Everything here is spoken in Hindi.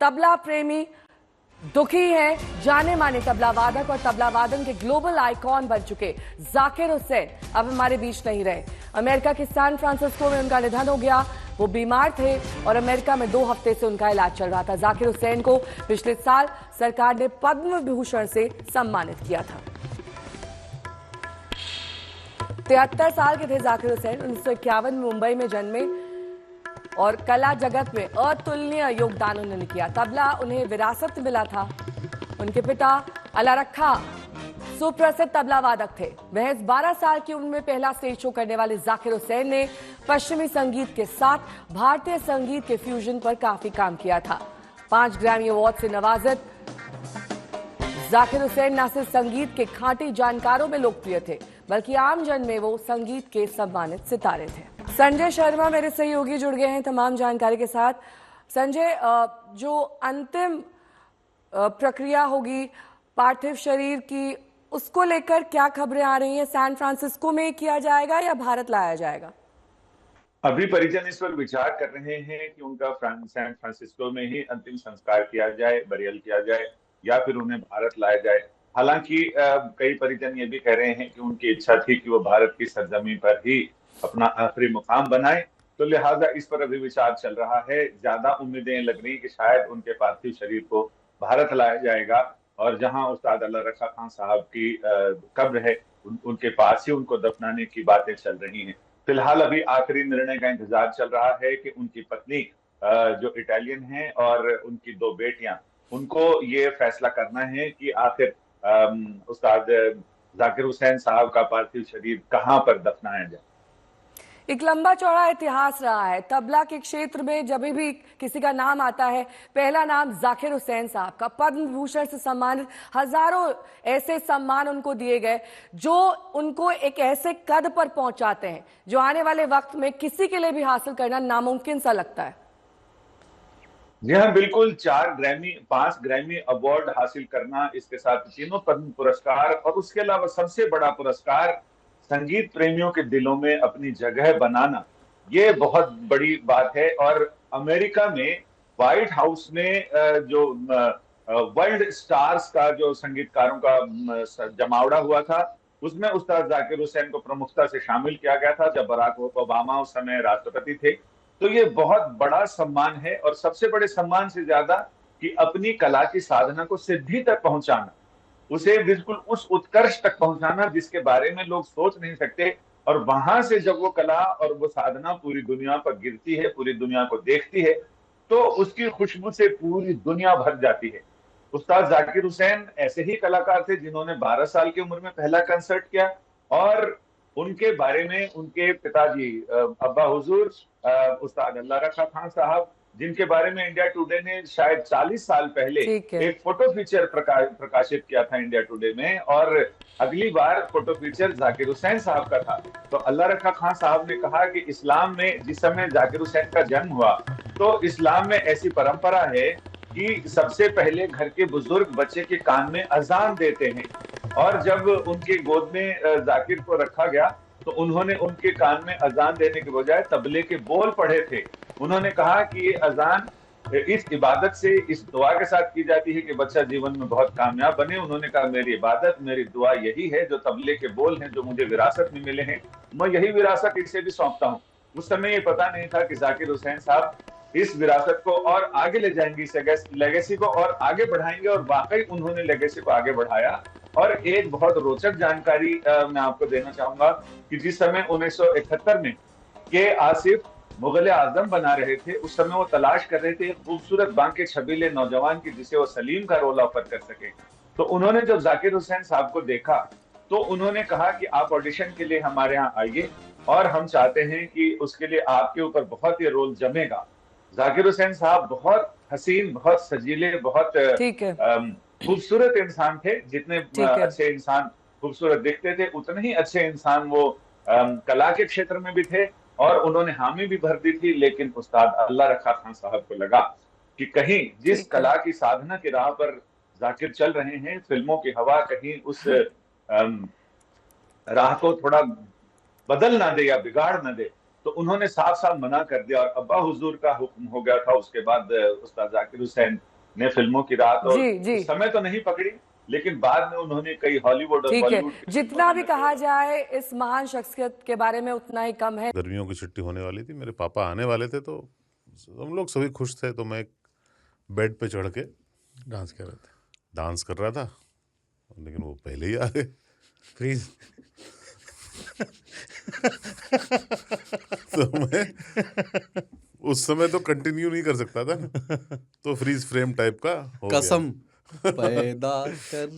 तबला प्रेमी दुखी है। जाने माने तबला वादक और तबला वादन के ग्लोबल आइकॉन बन चुके जाकिर हुसैन अब हमारे बीच नहीं रहे। अमेरिका के सैन फ्रांसिस्को में उनका निधन हो गया। वो बीमार थे और अमेरिका में 2 हफ्ते से उनका इलाज चल रहा था। जाकिर हुसैन को पिछले साल सरकार ने पद्म विभूषण से सम्मानित किया था। 73 साल के थे जाकिर हुसैन। 1951 में मुंबई में जन्मे और कला जगत में अतुलनीय योगदान उन्होंने किया। तबला उन्हें विरासत में मिला था। उनके पिता अल्लाह रखा सुप्रसिद्ध तबला वादक थे। महज 12 साल की उम्र में पहला स्टेज शो करने वाले जाकिर हुसैन ने पश्चिमी संगीत के साथ भारतीय संगीत के फ्यूजन पर काफी काम किया था। 5 ग्रैमी अवार्ड से नवाजित जाकिर हुसैन न सिर्फ संगीत के खांटी जानकारों में लोकप्रिय थे, बल्कि आम जन में वो संगीत के सम्मानित सितारे थे। संजय शर्मा मेरे सहयोगी जुड़ गए हैं तमाम जानकारी के साथ। संजय, जो अंतिम प्रक्रिया होगी पार्थिव शरीर की, उसको लेकर क्या खबरें आ रही हैं? सैन फ्रांसिस्को में किया जाएगा या भारत लाया जाएगा? अभी परिजन इस पर विचार कर रहे हैं कि उनका सैन फ्रांसिस्को में ही अंतिम संस्कार किया जाए, बरियल किया जाए, या फिर उन्हें भारत लाया जाए। हालांकि कई परिजन ये भी कह रहे हैं कि उनकी इच्छा थी कि वो भारत की सरजमी पर ही अपना आखिरी मुकाम बनाए, तो लिहाजा इस पर अभी विचार चल रहा है। ज्यादा उम्मीदें लग रही कि शायद उनके पार्थिव शरीर को भारत लाया जाएगा और जहां उस्ताद अल्लाह रखा खान साहब की कब्र है उनके पास ही उनको दफनाने की बातें चल रही हैं। फिलहाल अभी आखिरी निर्णय का इंतजार चल रहा है कि उनकी पत्नी जो इटालियन है और उनकी 2 बेटियां, उनको ये फैसला करना है कि आखिर उस्ताद जाकिर हुसैन साहब का पार्थिव शरीर कहां पर दफनाया जाए। एक लंबा चौड़ा इतिहास रहा है तबला के क्षेत्र में। जब भी किसी का नाम आता है, पहला नाम जाकिर हुसैन साहब का। पद्म भूषण से सम्मानित हजारों ऐसे सम्मान उनको दिए गए जो उनको एक ऐसे कद पर पहुंचाते हैं जो आने वाले वक्त में किसी के लिए भी हासिल करना नामुमकिन सा लगता है। जी हाँ, बिल्कुल। 5 ग्रैमी अवार्ड हासिल करना, इसके साथ 3 पद्म पुरस्कार और उसके अलावा सबसे बड़ा पुरस्कार संगीत प्रेमियों के दिलों में अपनी जगह बनाना, ये बहुत बड़ी बात है। और अमेरिका में व्हाइट हाउस में जो वर्ल्ड स्टार्स का जो संगीतकारों का जमावड़ा हुआ था, उसमें उस्ताद जाकिर हुसैन को प्रमुखता से शामिल किया गया था जब बराक ओबामा उस समय राष्ट्रपति थे। तो ये बहुत बड़ा सम्मान है, और सबसे बड़े सम्मान से ज्यादा कि अपनी कला की साधना को सिद्धि तक पहुंचाना, उसे बिल्कुल उस उत्कर्ष तक पहुंचाना जिसके बारे में लोग सोच नहीं सकते। और वहां से जब वो कला और वो साधना पूरी दुनिया पर गिरती है, पूरी दुनिया को देखती है, तो उसकी खुशबू से पूरी दुनिया भर जाती है। उस्ताद जाकिर हुसैन ऐसे ही कलाकार थे जिन्होंने 12 साल की उम्र में पहला कंसर्ट किया, और उनके बारे में उनके पिताजी अब्बा हुजूर उस्ताद अल्लाह रखा खान साहब, जिनके बारे में इंडिया टुडे ने शायद 40 साल पहले एक फोटो फीचर प्रकाशित किया था इंडिया टुडे में, और अगली बार फोटो फीचर जाकिर हुसैन साहब का था। तो अल्लाह रखा खान साहब ने कहा कि इस्लाम में जिस समय जाकिर हुसैन का जन्म हुआ, तो इस्लाम में ऐसी परंपरा है कि सबसे पहले घर के बुजुर्ग बच्चे के कान में अजान देते हैं, और जब उनके गोद में जाकिर को रखा गया तो उन्होंने उनके कान में अजान देने के बजाय तबले के बोल पढ़े थे। उन्होंने कहा कि ये अजान इस इबादत से, इस दुआ के साथ की जाती है कि बच्चा जीवन में बहुत कामयाब बने। उन्होंने कहा मेरी इबादत, मेरी दुआ यही है, जो तबले के बोल हैं जो मुझे विरासत में मिले हैं, मैं यही विरासत इसे भी सौंपता हूँ। उस समय ये पता नहीं था कि जाकिर हुसैन साहब इस विरासत को और आगे ले जाएंगे, इस लेगेसी को और आगे बढ़ाएंगे, और वाकई उन्होंने लेगेसी को आगे बढ़ाया। और एक बहुत रोचक जानकारी मैं आपको देना चाहूंगा कि जिस समय 1971 में के आसिफ मुगल आजम बना रहे थे, उस समय वो तलाश कर रहे थे खूबसूरत बांके छबीले नौजवान की जिसे वो सलीम का रोल ऑफर कर सके। तो उन्होंने जब जाकिर हुसैन साहब को देखा तो उन्होंने कहा कि आप ऑडिशन के लिए हमारे यहाँ आइए, और हम चाहते हैं कि उसके लिए आपके ऊपर बहुत ही रोल जमेगा। जाकिर हुसैन साहब बहुत हसीन, बहुत सजीले, बहुत खूबसूरत इंसान थे। जितने अच्छे इंसान खूबसूरत दिखते थे, उतने ही अच्छे इंसान वो कला के क्षेत्र में भी थे, और उन्होंने हामी भी भर दी थी। लेकिन उस्ताद अल्लाह रखा खान साहब को लगा कि कहीं जिस कला की साधना की राह पर जाकिर चल रहे हैं, फिल्मों की हवा कहीं उस राह को थोड़ा बदल ना दे या बिगाड़ ना दे। तो तो उन्होंने साफ साफ मना कर दिया और अब्बा हुजूर का हुक्म हो गया था। उसके बाद उस्ताद जाकिर हुसैन ने फिल्मों की रात, और जी जी उस समय तो नहीं पकड़ी, लेकिन बाद में उन्होंने कई हॉलीवुड और ठीक है। बॉलीवुड की फिल्मों जितना में भी कहा जाए इस महान शख्सियत के बारे में उतना ही कम है। गर्मियों की छुट्टी होने वाली थी, मेरे पापा आने वाले थे, तो हम लोग सभी खुश थे। तो मैं एक बेड पे चढ़ के डांस कर रहे थे, डांस कर रहा था, लेकिन वो पहले ही आ गए। फ्रीज। तो मैं उस समय तो कंटिन्यू नहीं कर सकता था ना, तो फ्रीज फ्रेम टाइप का हो गया। कसम पैदा कर